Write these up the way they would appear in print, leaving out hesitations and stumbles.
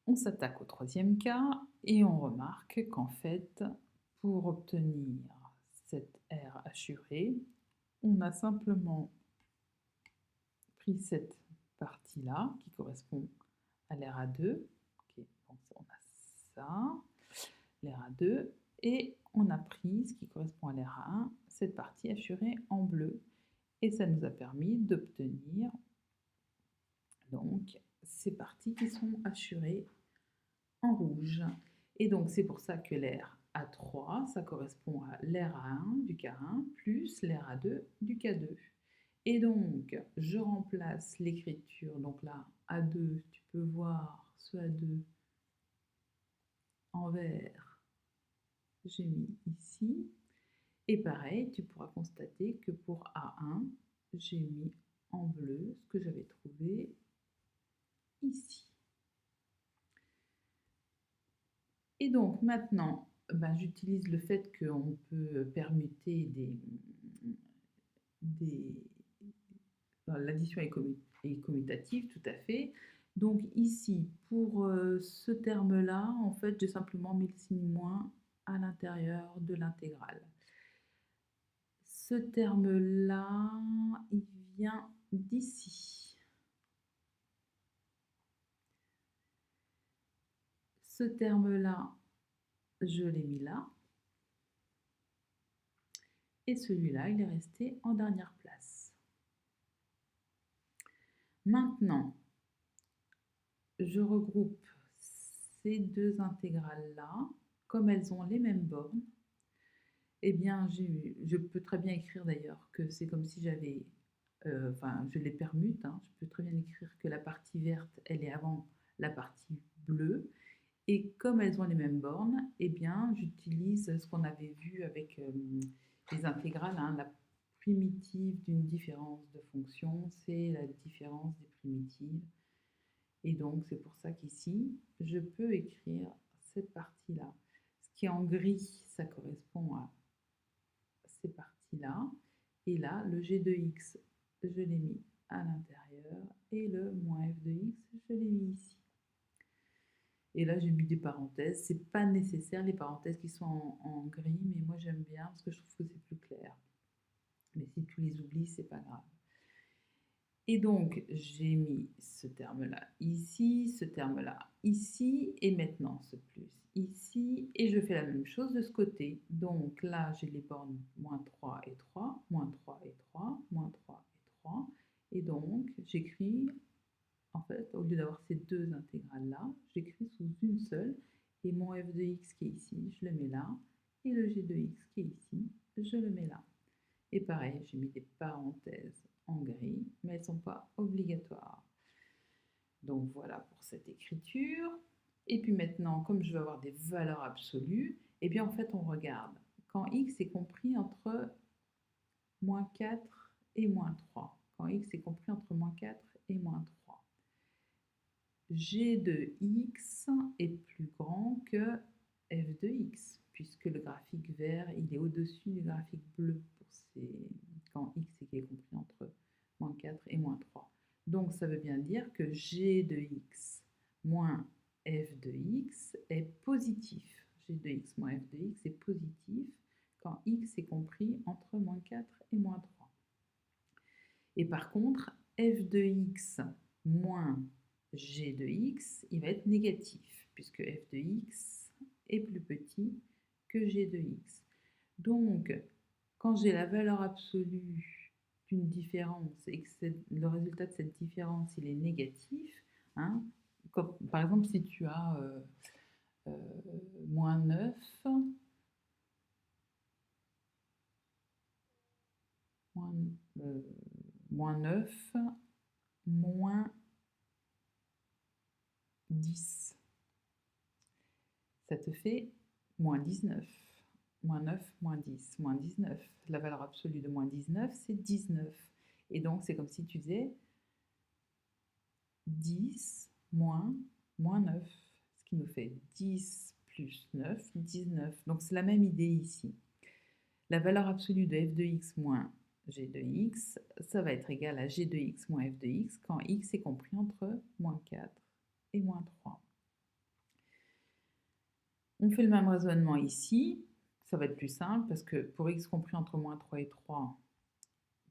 On s'attaque au troisième cas et on remarque qu'en fait, pour obtenir cette R assurée, on a simplement pris cette partie-là qui correspond à l'RA2. Ok, donc on a ça, l'RA2, et on a pris ce qui correspond à l'RA1, cette partie assurée en bleu. Et ça nous a permis d'obtenir donc ces parties qui sont assurées en rouge. Et donc c'est pour ça que l'air A3, ça correspond à l'air A1 du K1 plus l'air A2 du K2. Et donc je remplace l'écriture, donc là A2, tu peux voir ce A2 en vert, j'ai mis ici. Et pareil, tu pourras constater que pour A1, j'ai mis en bleu ce que j'avais trouvé ici. Et donc maintenant, j'utilise le fait qu'on peut permuter l'addition est commutative, tout à fait. Donc ici, pour ce terme-là, en fait, j'ai simplement mis le signe moins à l'intérieur de l'intégrale. Ce terme-là, il vient d'ici. Ce terme-là, je l'ai mis là. Et celui-là, il est resté en dernière place. Maintenant, je regroupe ces deux intégrales-là, comme elles ont les mêmes bornes, eh bien, je peux très bien écrire d'ailleurs que c'est comme si j'avais, je les permute, hein, je peux très bien écrire que la partie verte, elle est avant la partie bleue, et comme elles ont les mêmes bornes, eh bien, j'utilise ce qu'on avait vu avec les intégrales, hein, la primitive d'une différence de fonction, c'est la différence des primitives. Et donc, c'est pour ça qu'ici, je peux écrire cette partie-là. Ce qui est en gris, ça correspond à ces parties-là. Et là, le G de X, je l'ai mis à l'intérieur. Et le moins F de X, je l'ai mis ici. Et là, j'ai mis des parenthèses. C'est pas nécessaire, les parenthèses qui sont en gris, mais moi, j'aime bien parce que je trouve que c'est plus clair. Mais si tu les oublies, c'est pas grave. Et donc, j'ai mis ce terme-là ici, ce terme-là ici, et maintenant ce plus ici, et je fais la même chose de ce côté. Donc là, j'ai les bornes moins 3 et 3, moins 3 et 3, moins 3 et 3, et donc j'écris, en fait, au lieu d'avoir ces deux intégrales-là, j'écris sous une seule, et mon f de x qui est ici, je le mets là, et le g de x qui est ici, je le mets là. Et pareil, j'ai mis des parenthèses en gris, mais elles ne sont pas obligatoires. Donc voilà pour cette écriture. Et puis maintenant, comme je veux avoir des valeurs absolues, eh bien en fait on regarde quand x est compris entre moins 4 et moins 3. Quand x est compris entre moins 4 et moins 3. G de x est plus grand que f de x, puisque le graphique vert, il est au-dessus du graphique bleu pour quand x est compris entre moins 4 et moins 3. Donc ça veut bien dire que g de x moins f de x est positif. G de x moins f de x est positif quand x est compris entre moins 4 et moins 3. Et par contre, f de x moins g de x, il va être négatif, puisque f de x est plus petit que g de x. Donc, quand j'ai la valeur absolue d'une différence et que le résultat de cette différence il est négatif, hein, comme, par exemple si tu as moins 9, moins 9, moins 10, ça te fait moins 19. Moins 9, moins 10, moins 19. La valeur absolue de moins 19, c'est 19. Et donc, c'est comme si tu disais 10 moins 9, ce qui nous fait 10 plus 9, 19. Donc, c'est la même idée ici. La valeur absolue de f de x moins g de x, ça va être égal à g de x moins f de x quand x est compris entre moins 4 et moins 3. On fait le même raisonnement ici. Ça va être plus simple parce que pour x compris entre moins 3 et 3,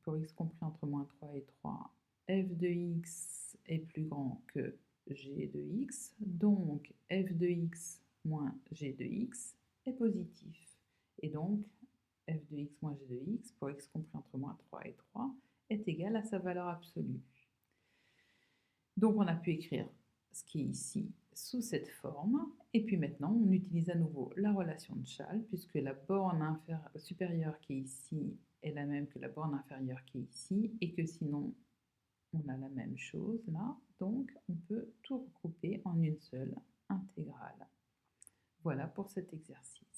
pour x compris entre moins 3 et 3, f de x est plus grand que g de x, donc f de x moins g de x est positif. Et donc, f de x moins g de x, pour x compris entre moins 3 et 3, est égal à sa valeur absolue. Donc on a pu écrire ce qui est ici sous cette forme. Et puis maintenant, on utilise à nouveau la relation de Chasles, puisque la borne supérieure qui est ici est la même que la borne inférieure qui est ici, et que sinon, on a la même chose là. Donc, on peut tout regrouper en une seule intégrale. Voilà pour cet exercice.